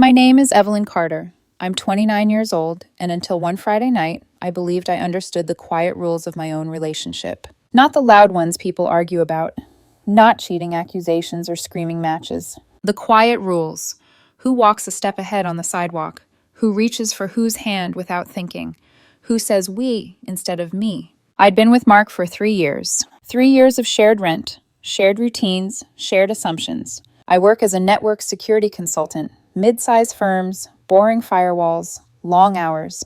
My name is Evelyn Carter. I'm 29 years old, and until one Friday night, I believed I understood the quiet rules of my own relationship. Not the loud ones people argue about, not cheating accusations or screaming matches. The quiet rules. Who walks a step ahead on the sidewalk? Who reaches for whose hand without thinking? Who says we instead of me? I'd been with Mark for 3 years. 3 years of shared rent, shared routines, shared assumptions. I work as a network security consultant, mid-size firms, boring firewalls, long hours.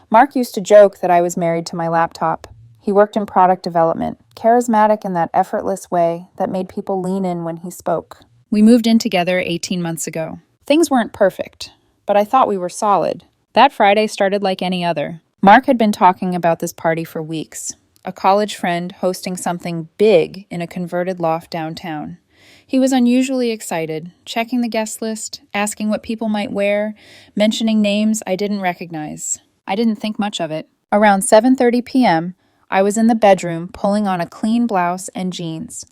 Mark used to joke that I was married to my laptop. He worked in product development, charismatic in that effortless way that made people lean in when he spoke. We moved in together 18 months ago. Things weren't perfect, but I thought we were solid. That Friday started like any other. Mark had been talking about this party for weeks. A college friend hosting something big in a converted loft downtown. He was unusually excited, checking the guest list, asking what people might wear, mentioning names I didn't recognize. I didn't think much of it. Around 7:30 p.m., I was in the bedroom pulling on a clean blouse and jeans.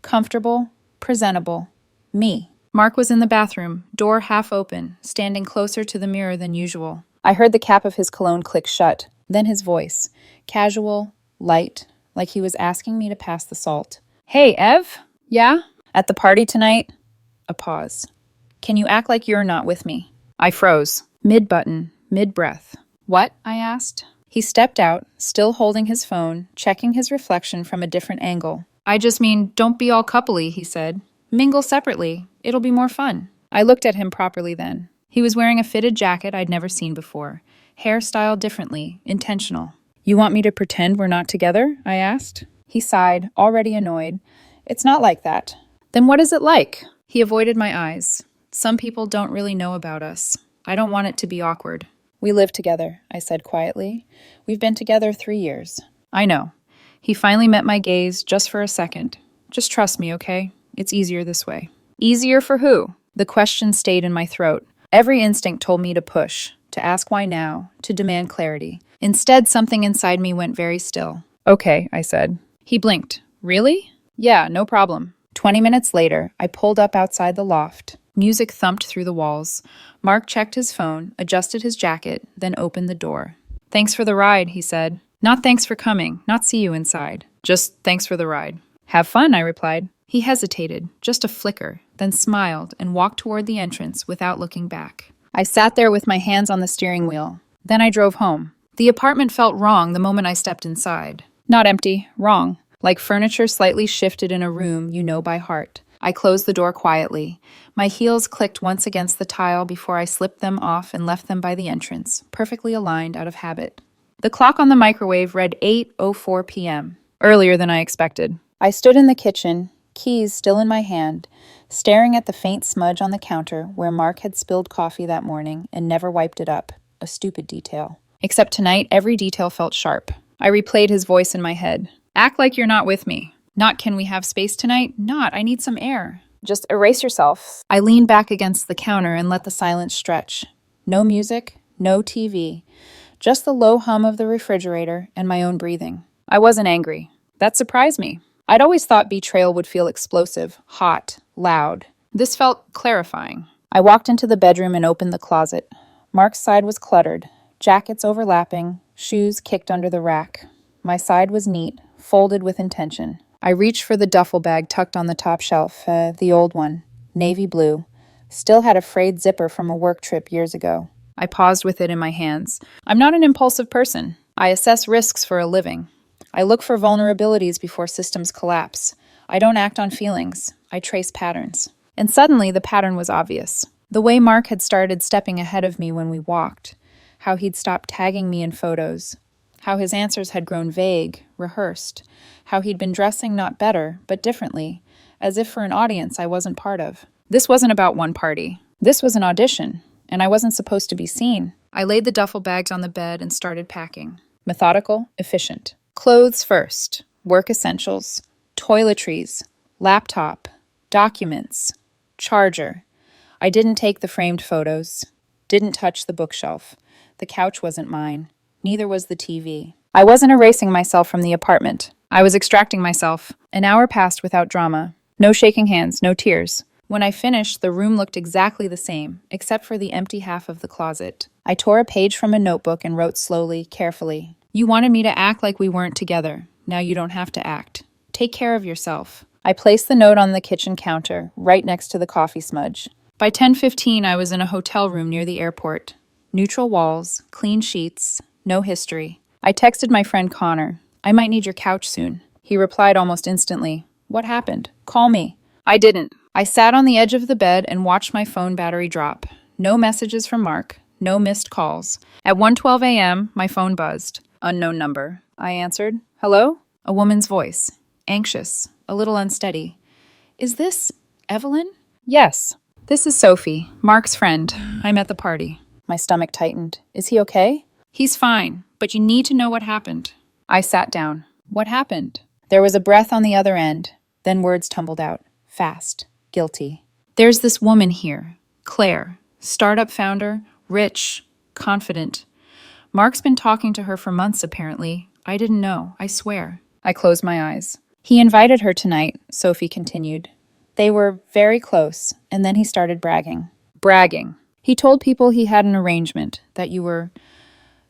Comfortable, presentable, me. Mark was in the bathroom, door half open, standing closer to the mirror than usual. I heard the cap of his cologne click shut, then his voice, casual, light, like he was asking me to pass the salt. "Hey, Ev? Yeah? At the party tonight?" A pause. "Can you act like you're not with me?" I froze, mid-button, mid-breath. "What?" I asked. He stepped out, still holding his phone, checking his reflection from a different angle. "I just mean, don't be all coupley," he said. "Mingle separately. It'll be more fun." I looked at him properly then. He was wearing a fitted jacket I'd never seen before. Hair styled differently, intentional. "You want me to pretend we're not together?" I asked. He sighed, already annoyed. "It's not like that." "Then what is it like?" He avoided my eyes. "Some people don't really know about us. I don't want it to be awkward." "We live together," I said quietly. "We've been together 3 years." "I know." He finally met my gaze just for a second. "Just trust me, okay? It's easier this way." Easier for who? The question stayed in my throat. Every instinct told me to push, to ask why now, to demand clarity. Instead, something inside me went very still. "Okay," I said. He blinked. "Really?" "Yeah, no problem." 20 minutes later, I pulled up outside the loft. Music thumped through the walls. Mark checked his phone, adjusted his jacket, then opened the door. "Thanks for the ride," he said. "Not thanks for coming, not see you inside. Just thanks for the ride." "Have fun," I replied. He hesitated, just a flicker, then smiled and walked toward the entrance without looking back. I sat there with my hands on the steering wheel. Then I drove home. The apartment felt wrong the moment I stepped inside. Not empty, wrong. Like furniture slightly shifted in a room you know by heart. I closed the door quietly. My heels clicked once against the tile before I slipped them off and left them by the entrance, perfectly aligned out of habit. The clock on the microwave read 8:04 p.m., earlier than I expected. I stood in the kitchen, keys still in my hand, staring at the faint smudge on the counter where Mark had spilled coffee that morning and never wiped it up, a stupid detail. Except tonight, every detail felt sharp. I replayed his voice in my head. "Act like you're not with me. Not can we have space tonight? Not, I need some air. Just erase yourself." I leaned back against the counter and let the silence stretch. No music, no TV, just the low hum of the refrigerator and my own breathing. I wasn't angry. That surprised me. I'd always thought betrayal would feel explosive, hot, loud. This felt clarifying. I walked into the bedroom and opened the closet. Mark's side was cluttered, jackets overlapping, shoes kicked under the rack. My side was neat, folded with intention. I reached for the duffel bag tucked on the top shelf, the old one, navy blue. Still had a frayed zipper from a work trip years ago. I paused with it in my hands. I'm not an impulsive person. I assess risks for a living. I look for vulnerabilities before systems collapse. I don't act on feelings. I trace patterns. And suddenly the pattern was obvious. The way Mark had started stepping ahead of me when we walked. How he'd stopped tagging me in photos. How his answers had grown vague, rehearsed. How he'd been dressing not better, but differently, as if for an audience I wasn't part of. This wasn't about one party. This was an audition, and I wasn't supposed to be seen. I laid the duffel bags on the bed and started packing. Methodical, efficient. Clothes first, work essentials, toiletries, laptop, documents, charger. I didn't take the framed photos, didn't touch the bookshelf. The couch wasn't mine, neither was the TV. I wasn't erasing myself from the apartment. I was extracting myself. An hour passed without drama. No shaking hands, no tears. When I finished, the room looked exactly the same, except for the empty half of the closet. I tore a page from a notebook and wrote slowly, carefully. You wanted me to act like we weren't together. Now you don't have to act. Take care of yourself. I placed the note on the kitchen counter, right next to the coffee smudge. By 10:15, I was in a hotel room near the airport. Neutral walls, clean sheets, no history. I texted my friend Connor. I might need your couch soon. He replied almost instantly. What happened? Call me. I didn't. I sat on the edge of the bed and watched my phone battery drop. No messages from Mark. No missed calls. At 1:12 a.m., my phone buzzed. Unknown number. I answered. Hello? A woman's voice. Anxious. A little unsteady. Is this Evelyn? Yes. This is Sophie, Mark's friend. I'm at the party. My stomach tightened. Is he okay? He's fine, but you need to know what happened. I sat down. What happened? There was a breath on the other end. Then words tumbled out. Fast. Guilty. There's this woman here. Claire. Startup founder. Rich. Confident. Mark's been talking to her for months, apparently. I didn't know, I swear. I closed my eyes. He invited her tonight, Sophie continued. They were very close, and then he started bragging. Bragging. He told people he had an arrangement, that you were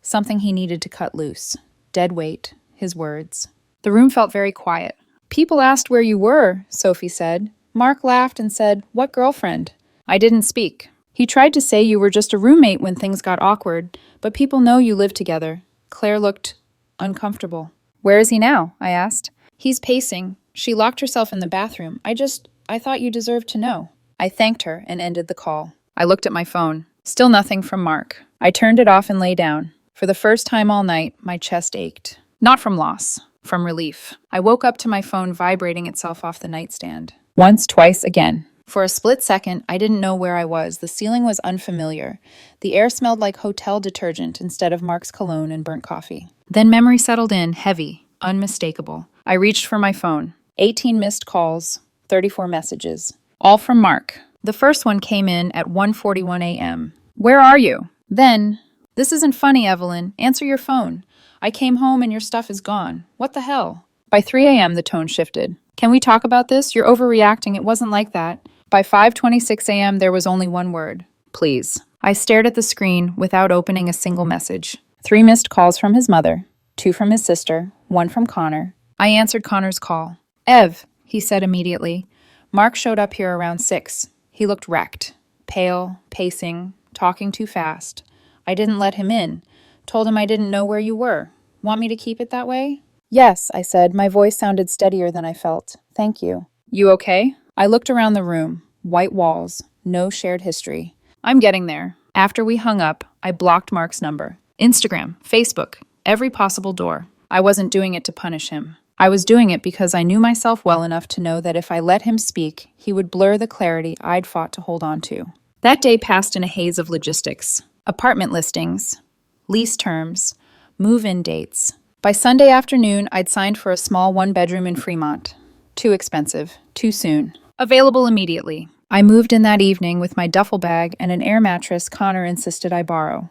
something he needed to cut loose. Dead weight, his words. The room felt very quiet. People asked where you were, Sophie said. Mark laughed and said, What girlfriend? I didn't speak. He tried to say you were just a roommate when things got awkward, but people know you live together. Claire looked uncomfortable. Where is he now? I asked. He's pacing. She locked herself in the bathroom. I thought you deserved to know. I thanked her and ended the call. I looked at my phone. Still nothing from Mark. I turned it off and lay down. For the first time all night, my chest ached. Not from loss, from relief. I woke up to my phone vibrating itself off the nightstand. Once, twice, again. For a split second, I didn't know where I was. The ceiling was unfamiliar. The air smelled like hotel detergent instead of Mark's cologne and burnt coffee. Then memory settled in, heavy, unmistakable. I reached for my phone. 18 missed calls, 34 messages. All from Mark. The first one came in at 1:41 a.m. Where are you? Then, this isn't funny, Evelyn. Answer your phone. I came home and your stuff is gone. What the hell? By 3 a.m., the tone shifted. Can we talk about this? You're overreacting. It wasn't like that. By 5:26 a.m., there was only one word. Please. I stared at the screen without opening a single message. 3 missed calls from his mother, 2 from his sister, 1 from Connor. I answered Connor's call. Ev, he said immediately. Mark showed up here around 6. He looked wrecked, pale, pacing, talking too fast. I didn't let him in. Told him I didn't know where you were. Want me to keep it that way? Yes, I said. My voice sounded steadier than I felt. Thank you. You okay? I looked around the room. White walls. No shared history. I'm getting there. After we hung up, I blocked Mark's number. Instagram, Facebook, every possible door. I wasn't doing it to punish him. I was doing it because I knew myself well enough to know that if I let him speak, he would blur the clarity I'd fought to hold on to. That day passed in a haze of logistics. Apartment listings, lease terms, move-in dates. By Sunday afternoon, I'd signed for a small 1-bedroom in Fremont. Too expensive, too soon. Available immediately. I moved in that evening with my duffel bag and an air mattress Connor insisted I borrow.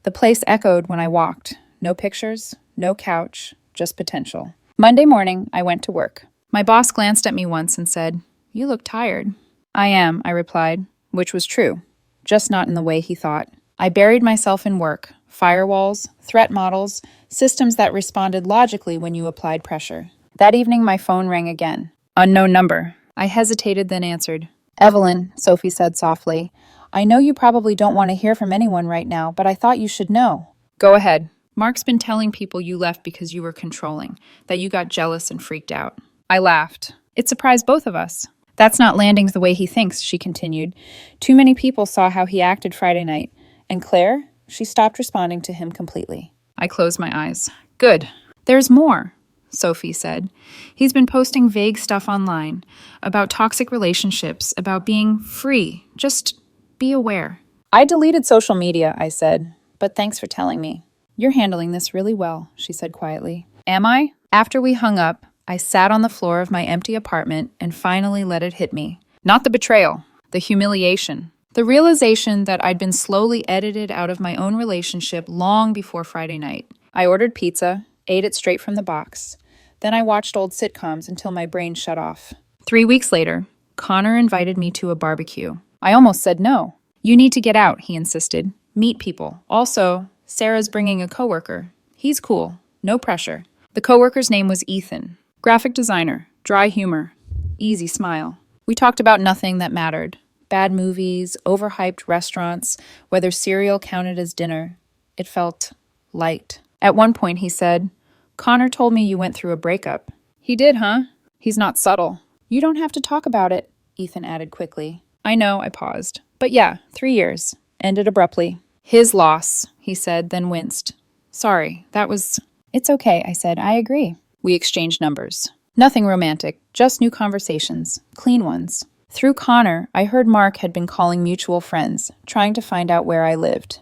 The place echoed when I walked. No pictures, no couch, just potential. Monday morning, I went to work. My boss glanced at me once and said, You look tired. I am, I replied, which was true, just not in the way he thought. I buried myself in work, firewalls, threat models, systems that responded logically when you applied pressure. That evening, my phone rang again. Unknown number. I hesitated, then answered. Evelyn, Sophie said softly, I know you probably don't want to hear from anyone right now, but I thought you should know. Go ahead. Mark's been telling people you left because you were controlling, that you got jealous and freaked out. I laughed. It surprised both of us. That's not landing the way he thinks, she continued. Too many people saw how he acted Friday night. And Claire? She stopped responding to him completely. I closed my eyes. Good. There's more, Sophie said. He's been posting vague stuff online about toxic relationships, about being free. Just be aware. I deleted social media, I said, but thanks for telling me. You're handling this really well, she said quietly. Am I? After we hung up, I sat on the floor of my empty apartment and finally let it hit me. Not the betrayal, the humiliation. The realization that I'd been slowly edited out of my own relationship long before Friday night. I ordered pizza, ate it straight from the box. Then I watched old sitcoms until my brain shut off. 3 weeks later, Connor invited me to a barbecue. I almost said no. You need to get out, he insisted. Meet people. Also, Sarah's bringing a coworker. He's cool. No pressure. The coworker's name was Ethan. Graphic designer. Dry humor. Easy smile. We talked about nothing that mattered. Bad movies, overhyped restaurants, whether cereal counted as dinner. It felt light. At one point, he said, Connor told me you went through a breakup. He did, huh? He's not subtle. You don't have to talk about it, Ethan added quickly. I know, I paused. But yeah, 3 years. Ended abruptly. His loss, he said, then winced. Sorry, that was... It's okay, I said. I agree. We exchanged numbers. Nothing romantic, just new conversations. Clean ones. Through Connor, I heard Mark had been calling mutual friends, trying to find out where I lived.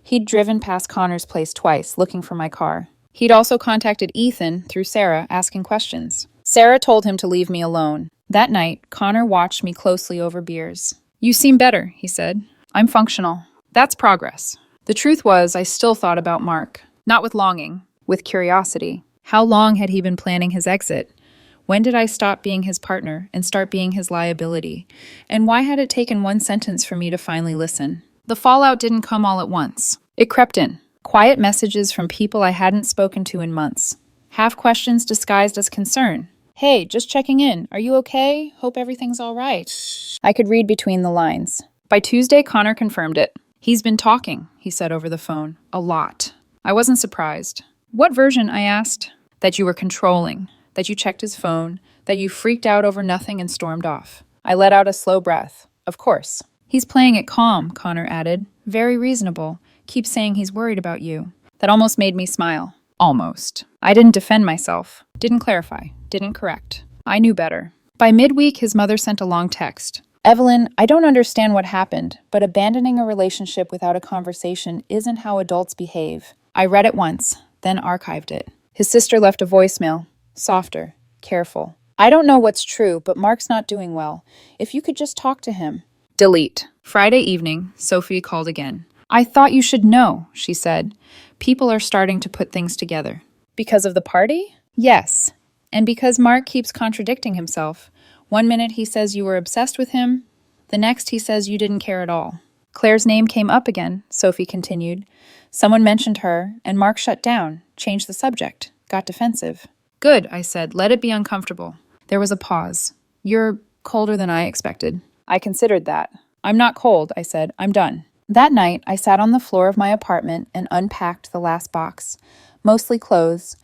He'd driven past Connor's place twice, looking for my car. He'd also contacted Ethan through Sarah, asking questions. Sarah told him to leave me alone. That night, Connor watched me closely over beers. You seem better, he said. I'm functional. That's progress. The truth was, I still thought about Mark. Not with longing, with curiosity. How long had he been planning his exit? When did I stop being his partner and start being his liability? And why had it taken one sentence for me to finally listen? The fallout didn't come all at once. It crept in. Quiet messages from people I hadn't spoken to in months. Half questions disguised as concern. Hey, just checking in. Are you okay? Hope everything's all right. I could read between the lines. By Tuesday, Connor confirmed it. He's been talking, he said over the phone. A lot. I wasn't surprised. What version, I asked? That you were controlling, that you checked his phone, that you freaked out over nothing and stormed off. I let out a slow breath. Of course. He's playing it calm, Connor added. Very reasonable. Keeps saying he's worried about you. That almost made me smile. Almost. I didn't defend myself. Didn't clarify. Didn't correct. I knew better. By midweek, his mother sent a long text. Evelyn, I don't understand what happened, but abandoning a relationship without a conversation isn't how adults behave. I read it once, then archived it. His sister left a voicemail. Softer. Careful. I don't know what's true, but Mark's not doing well. If you could just talk to him. Delete. Friday evening, Sophie called again. I thought you should know, she said. People are starting to put things together. Because of the party? Yes. And because Mark keeps contradicting himself. One minute he says you were obsessed with him. The next he says you didn't care at all. Claire's name came up again, Sophie continued. Someone mentioned her, and Mark shut down, changed the subject, got defensive. Good, I said. Let it be uncomfortable. There was a pause. You're colder than I expected. I considered that. I'm not cold, I said. I'm done. That night, I sat on the floor of my apartment and unpacked the last box. Mostly clothes.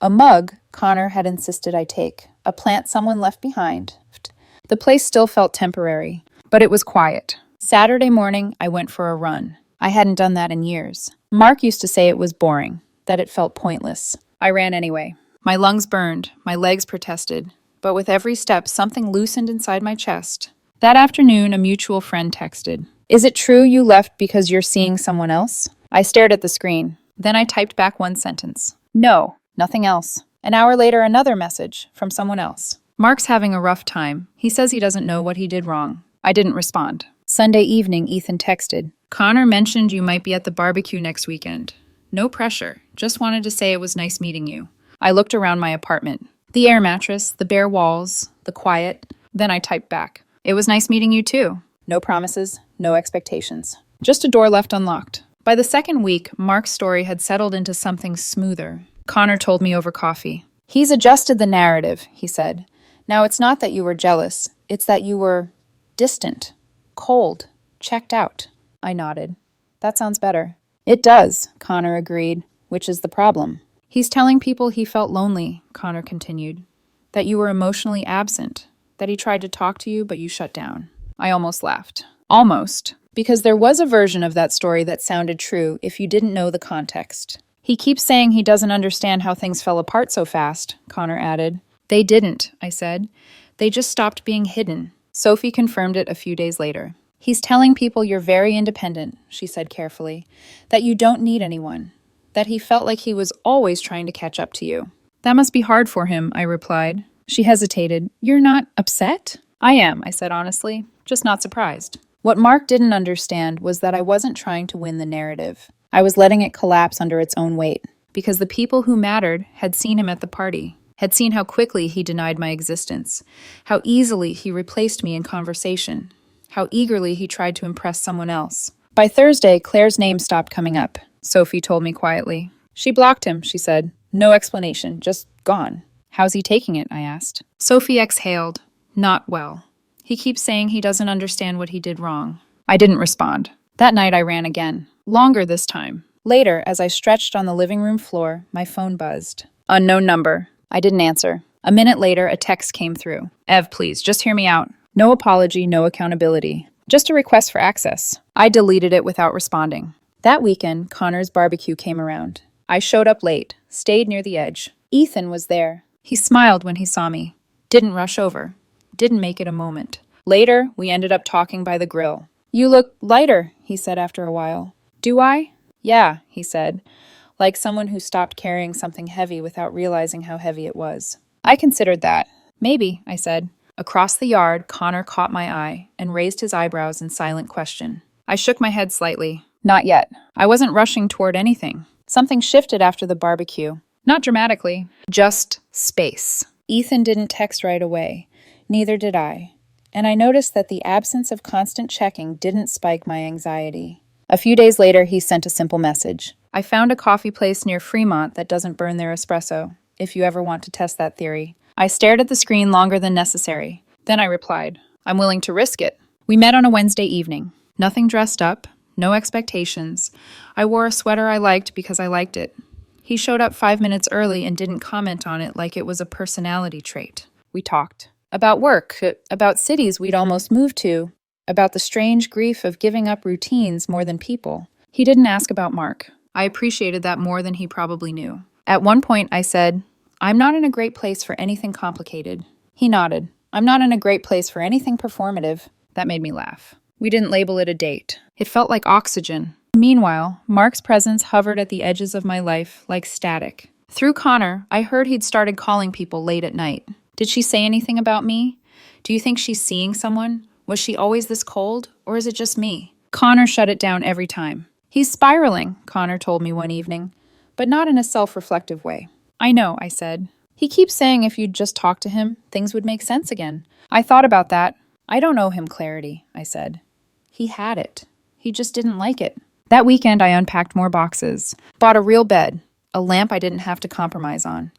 A mug Connor had insisted I take. A plant someone left behind. The place still felt temporary, but it was quiet. Saturday morning, I went for a run. I hadn't done that in years. Mark used to say it was boring, that it felt pointless. I ran anyway. My lungs burned, my legs protested, but with every step, something loosened inside my chest. That afternoon, a mutual friend texted. Is it true you left because you're seeing someone else? I stared at the screen. Then I typed back one sentence. No, nothing else. An hour later, another message from someone else. Mark's having a rough time. He says he doesn't know what he did wrong. I didn't respond. Sunday evening, Ethan texted. Connor mentioned you might be at the barbecue next weekend. No pressure. Just wanted to say it was nice meeting you. I looked around my apartment. The air mattress, the bare walls, the quiet. Then I typed back. It was nice meeting you too. No promises, no expectations. Just a door left unlocked. By the second week, Mark's story had settled into something smoother. Connor told me over coffee. He's adjusted the narrative, he said. Now it's not that you were jealous. It's that you were distant, cold, checked out. I nodded. That sounds better. It does, Connor agreed, which is the problem. He's telling people he felt lonely, Connor continued. That you were emotionally absent. That he tried to talk to you, but you shut down. I almost laughed. Almost. Because there was a version of that story that sounded true if you didn't know the context. He keeps saying he doesn't understand how things fell apart so fast, Connor added. They didn't, I said. They just stopped being hidden. Sophie confirmed it a few days later. He's telling people you're very independent, she said carefully. That you don't need anyone. That he felt like he was always trying to catch up to you. That must be hard for him, I replied. She hesitated. You're not upset? I am, I said honestly, just not surprised. What Mark didn't understand was that I wasn't trying to win the narrative. I was letting it collapse under its own weight, because the people who mattered had seen him at the party. had seen how quickly he denied my existence, how easily he replaced me in conversation, how eagerly he tried to impress someone else. By Thursday, Claire's name stopped coming up, Sophie told me quietly. She blocked him, she said. No explanation, just gone. How's he taking it? I asked. Sophie exhaled. Not well. He keeps saying he doesn't understand what he did wrong. I didn't respond. That night I ran again. Longer this time. Later, as I stretched on the living room floor, my phone buzzed. Unknown number. I didn't answer. A minute later, a text came through. Ev, please, just hear me out. No apology, no accountability. Just a request for access. I deleted it without responding. That weekend, Connor's barbecue came around. I showed up late, stayed near the edge. Ethan was there. He smiled when he saw me. Didn't rush over. Didn't make it a moment. Later, we ended up talking by the grill. You look lighter, he said after a while. Do I? Yeah, he said, like someone who stopped carrying something heavy without realizing how heavy it was. I considered that. Maybe, I said. Across the yard, Connor caught my eye and raised his eyebrows in silent question. I shook my head slightly. Not yet. I wasn't rushing toward anything. Something shifted after the barbecue. Not dramatically, just space. Ethan didn't text right away. Neither did I. And I noticed that the absence of constant checking didn't spike my anxiety. A few days later, he sent a simple message. I found a coffee place near Fremont that doesn't burn their espresso, if you ever want to test that theory. I stared at the screen longer than necessary. Then I replied, I'm willing to risk it. We met on a Wednesday evening. Nothing dressed up, no expectations. I wore a sweater I liked because I liked it. He showed up 5 minutes early and didn't comment on it like it was a personality trait. We talked. About work, about cities we'd almost moved to, about the strange grief of giving up routines more than people. He didn't ask about Mark. I appreciated that more than he probably knew. At one point, I said, I'm not in a great place for anything complicated. He nodded. I'm not in a great place for anything performative. That made me laugh. We didn't label it a date. It felt like oxygen. Meanwhile, Mark's presence hovered at the edges of my life like static. Through Connor, I heard he'd started calling people late at night. Did she say anything about me? Do you think she's seeing someone? Was she always this cold, or is it just me? Connor shut it down every time. He's spiraling, Connor told me one evening, but not in a self-reflective way. I know, I said. He keeps saying if you'd just talk to him, things would make sense again. I thought about that. I don't owe him clarity, I said. He had it. He just didn't like it. That weekend, I unpacked more boxes, bought a real bed, a lamp I didn't have to compromise on,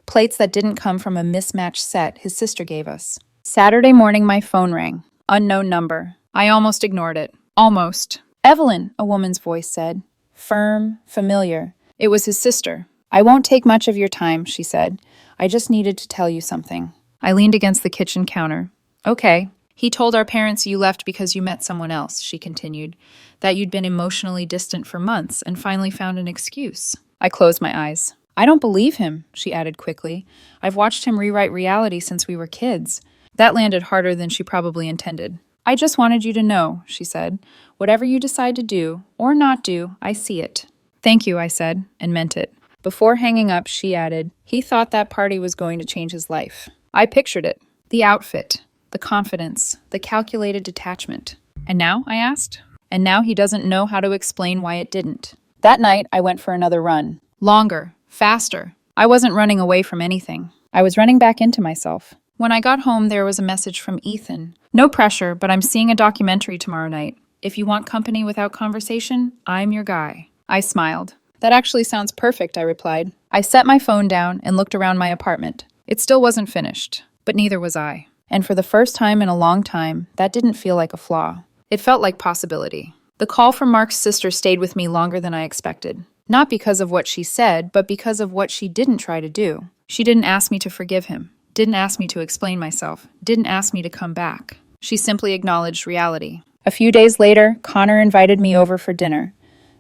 plates that didn't come from a mismatched set his sister gave us. Saturday morning, my phone rang. Unknown number. I almost ignored it. Almost. Evelyn, a woman's voice said. Firm, familiar. It was his sister. I won't take much of your time, she said. I just needed to tell you something. I leaned against the kitchen counter. Okay. He told our parents you left because you met someone else, she continued, that you'd been emotionally distant for months and finally found an excuse. I closed my eyes. I don't believe him, she added quickly. I've watched him rewrite reality since we were kids. That landed harder than she probably intended. I just wanted you to know, she said. Whatever you decide to do, or not do, I see it. Thank you, I said, and meant it. Before hanging up, she added, he thought that party was going to change his life. I pictured it. The outfit, the confidence, the calculated detachment. And now, I asked? And now he doesn't know how to explain why it didn't. That night, I went for another run. Longer, faster. I wasn't running away from anything. I was running back into myself. When I got home, there was a message from Ethan. No pressure, but I'm seeing a documentary tomorrow night. If you want company without conversation, I'm your guy. I smiled. That actually sounds perfect, I replied. I set my phone down and looked around my apartment. It still wasn't finished, but neither was I. And for the first time in a long time, that didn't feel like a flaw. It felt like possibility. The call from Mark's sister stayed with me longer than I expected. Not because of what she said, but because of what she didn't try to do. She didn't ask me to forgive him. Didn't ask me to explain myself, didn't ask me to come back. She simply acknowledged reality. A few days later, Connor invited me over for dinner.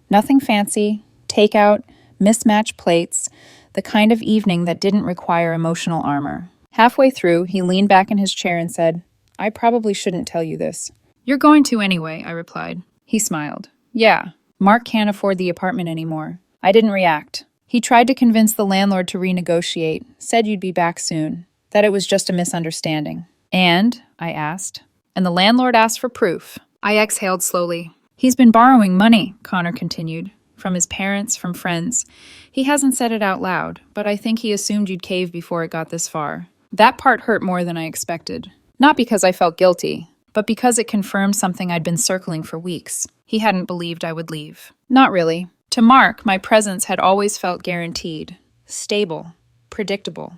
Nothing fancy, takeout, mismatched plates, the kind of evening that didn't require emotional armor. Halfway through, he leaned back in his chair and said, I probably shouldn't tell you this. You're going to anyway, I replied. He smiled. Yeah, Mark can't afford the apartment anymore. I didn't react. He tried to convince the landlord to renegotiate, said you'd be back soon. That it was just a misunderstanding. And, I asked. And the landlord asked for proof. I exhaled slowly. He's been borrowing money, Connor continued. from his parents, from friends. He hasn't said it out loud, but I think he assumed you'd cave before it got this far. That part hurt more than I expected. Not because I felt guilty, but because it confirmed something I'd been circling for weeks. He hadn't believed I would leave. Not really. To Mark, my presence had always felt guaranteed, stable, predictable.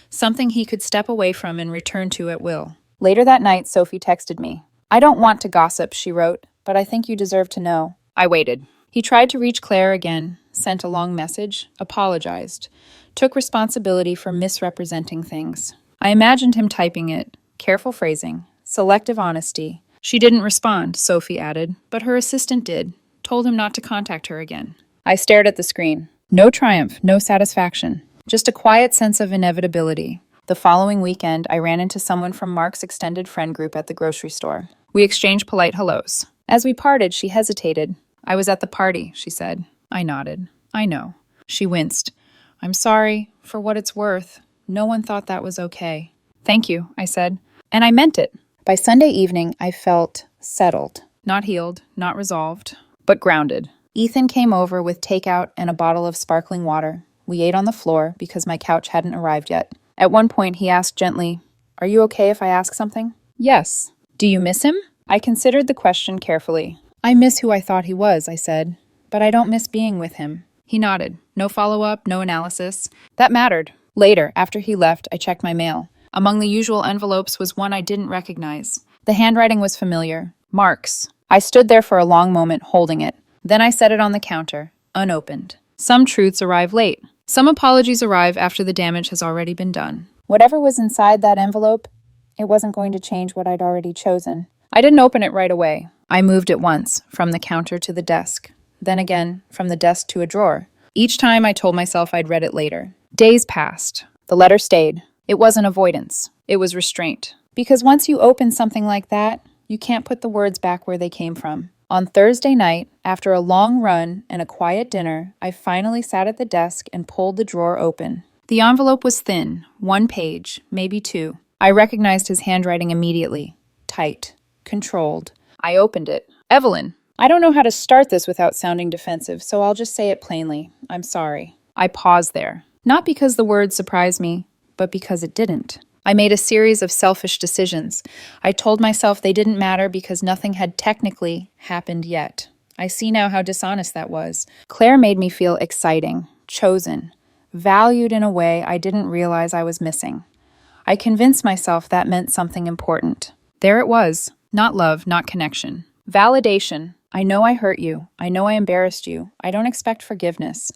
Something he could step away from and return to at will. Later that night, Sophie texted me. "I don't want to gossip," she wrote, "but I think you deserve to know." I waited. He tried to reach Claire again, sent a long message, apologized, took responsibility for misrepresenting things. I imagined him typing it, careful phrasing, selective honesty. She didn't respond, Sophie added, but her assistant did, told him not to contact her again. I stared at the screen. No triumph, no satisfaction, just a quiet sense of inevitability. The following weekend, I ran into someone from Mark's extended friend group at the grocery store. We exchanged polite hellos. As we parted, she hesitated. "I was at the party," she said. I nodded. "I know." She winced. "I'm sorry, for what it's worth. No one thought that was okay." "Thank you," I said. And I meant it. By Sunday evening, I felt settled. Not healed, not resolved, but grounded. Ethan came over with takeout and a bottle of sparkling water. We ate on the floor because my couch hadn't arrived yet. At one point, he asked gently, "Are you okay if I ask something?" "Yes." "Do you miss him?" I considered the question carefully. "I miss who I thought he was," I said, "but I don't miss being with him." He nodded. No follow-up, no analysis. That mattered. Later, after he left, I checked my mail. Among the usual envelopes was one I didn't recognize. The handwriting was familiar. Mark's. I stood there for a long moment, holding it. Then I set it on the counter, unopened. Some truths arrive late. Some apologies arrive after the damage has already been done. Whatever was inside that envelope, it wasn't going to change what I'd already chosen. I didn't open it right away. I moved it once, from the counter to the desk. Then again, from the desk to a drawer. Each time I told myself I'd read it later. Days passed. The letter stayed. It wasn't avoidance. It was restraint. Because once you open something like that, you can't put the words back where they came from. On Thursday night, after a long run and a quiet dinner, I finally sat at the desk and pulled the drawer open. The envelope was thin, 1 page, maybe 2. I recognized his handwriting immediately. Tight. Controlled. I opened it. "Evelyn, I don't know how to start this without sounding defensive, so I'll just say it plainly. I'm sorry." I paused there. Not because the words surprised me, but because it didn't. I made a series of selfish decisions. I told myself they didn't matter because nothing had technically happened yet. I see now how dishonest that was. Claire made me feel exciting, chosen, valued in a way I didn't realize I was missing. I convinced myself that meant something important. There it was. Not love, not connection. Validation. I know I hurt you. I know I embarrassed you. I don't expect forgiveness.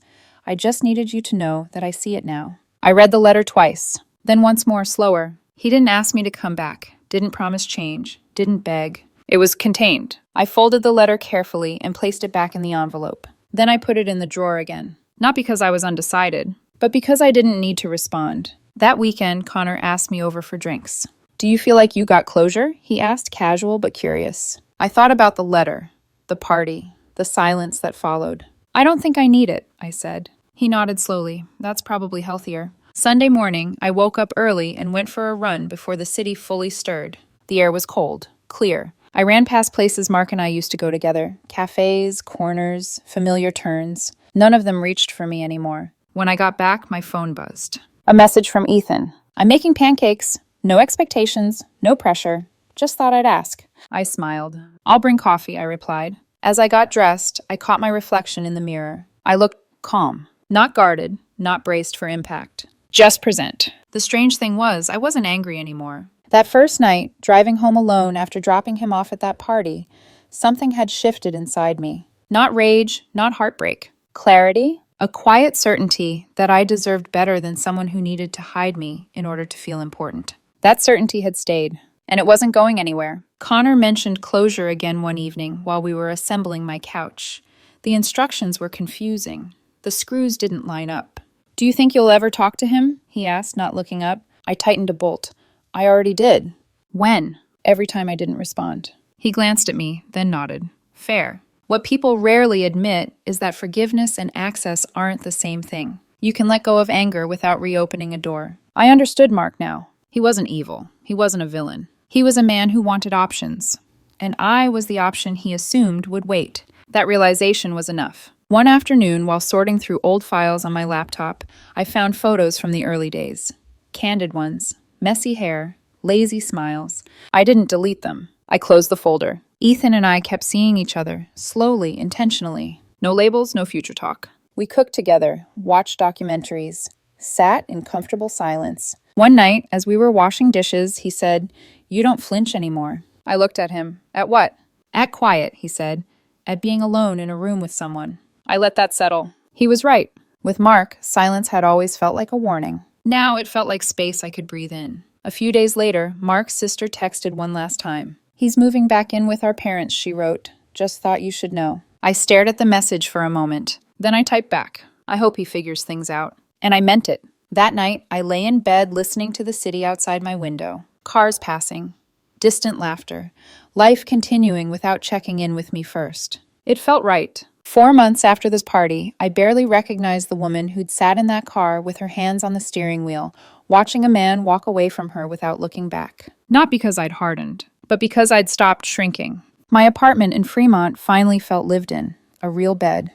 I just needed you to know that I see it now. I read the letter twice, then once more, slower. He didn't ask me to come back, didn't promise change, didn't beg. It was contained. I folded the letter carefully and placed it back in the envelope. Then I put it in the drawer again. Not because I was undecided, but because I didn't need to respond. That weekend, Connor asked me over for drinks. "Do you feel like you got closure?" he asked, casual but curious. I thought about the letter, the party, the silence that followed. "I don't think I need it," I said. He nodded slowly. "That's probably healthier." Sunday morning, I woke up early and went for a run before the city fully stirred. The air was cold, clear. I ran past places Mark and I used to go together. Cafes, corners, familiar turns. None of them reached for me anymore. When I got back, my phone buzzed. A message from Ethan. "I'm making pancakes. No expectations, no pressure. Just thought I'd ask." I smiled. "I'll bring coffee," I replied. As I got dressed, I caught my reflection in the mirror. I looked calm. Not guarded, not braced for impact. Just present. The strange thing was, I wasn't angry anymore. That first night, driving home alone after dropping him off at that party, something had shifted inside me. Not rage, not heartbreak. Clarity, a quiet certainty that I deserved better than someone who needed to hide me in order to feel important. That certainty had stayed, and it wasn't going anywhere. Connor mentioned closure again one evening while we were assembling my couch. The instructions were confusing. The screws didn't line up. "Do you think you'll ever talk to him?" he asked, not looking up. I tightened a bolt. "I already did." "When?" Every time I didn't respond. He glanced at me, then nodded. Fair. What people rarely admit is that forgiveness and access aren't the same thing. You can let go of anger without reopening a door. I understood Mark now. He wasn't evil. He wasn't a villain. He was a man who wanted options. And I was the option he assumed would wait. That realization was enough. One afternoon, while sorting through old files on my laptop, I found photos from the early days. Candid ones, messy hair, lazy smiles. I didn't delete them. I closed the folder. Ethan and I kept seeing each other, slowly, intentionally. No labels, no future talk. We cooked together, watched documentaries, sat in comfortable silence. One night, as we were washing dishes, he said, "You don't flinch anymore." I looked at him. At what? At quiet, he said. At being alone in a room with someone. I let that settle. He was right. With Mark, silence had always felt like a warning. Now it felt like space I could breathe in. A few days later, Mark's sister texted one last time. "He's moving back in with our parents," she wrote. "Just thought you should know." I stared at the message for a moment. Then I typed back. "I hope he figures things out." And I meant it. That night, I lay in bed listening to the city outside my window. Cars passing. Distant laughter. Life continuing without checking in with me first. It felt right. 4 months after this party, I barely recognized the woman who'd sat in that car with her hands on the steering wheel, watching a man walk away from her without looking back. Not because I'd hardened, but because I'd stopped shrinking. My apartment in Fremont finally felt lived in. A real bed.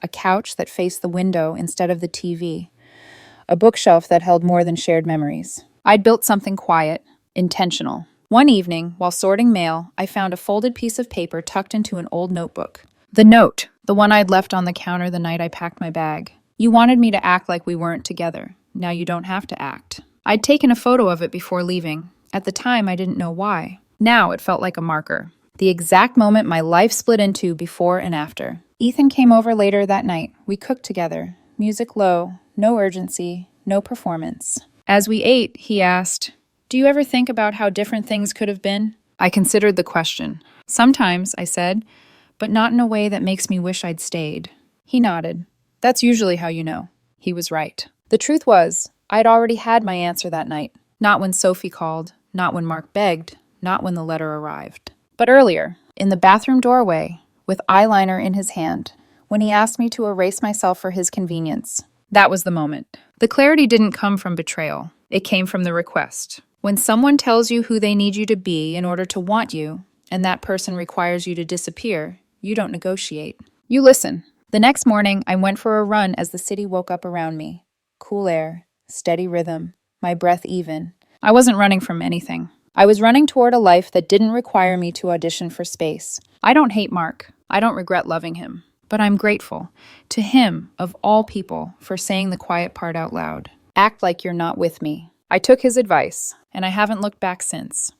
A couch that faced the window instead of the TV. A bookshelf that held more than shared memories. I'd built something quiet, intentional. One evening, while sorting mail, I found a folded piece of paper tucked into an old notebook. The note, the one I'd left on the counter the night I packed my bag. "You wanted me to act like we weren't together. Now you don't have to act." I'd taken a photo of it before leaving. At the time, I didn't know why. Now it felt like a marker. The exact moment my life split into before and after. Ethan came over later that night. We cooked together. Music low, no urgency, no performance. As we ate, he asked, "Do you ever think about how different things could have been?" I considered the question. "Sometimes," I said, "but not in a way that makes me wish I'd stayed." He nodded. "That's usually how you know." He was right. The truth was, I'd already had my answer that night. Not when Sophie called, not when Mark begged, not when the letter arrived. But earlier, in the bathroom doorway, with eyeliner in his hand, when he asked me to erase myself for his convenience. That was the moment. The clarity didn't come from betrayal. It came from the request. When someone tells you who they need you to be in order to want you, and that person requires you to disappear, you don't negotiate. You listen. The next morning, I went for a run as the city woke up around me. Cool air, steady rhythm, my breath even. I wasn't running from anything. I was running toward a life that didn't require me to audition for space. I don't hate Mark. I don't regret loving him. But I'm grateful to him, of all people, for saying the quiet part out loud. Act like you're not with me. I took his advice, and I haven't looked back since.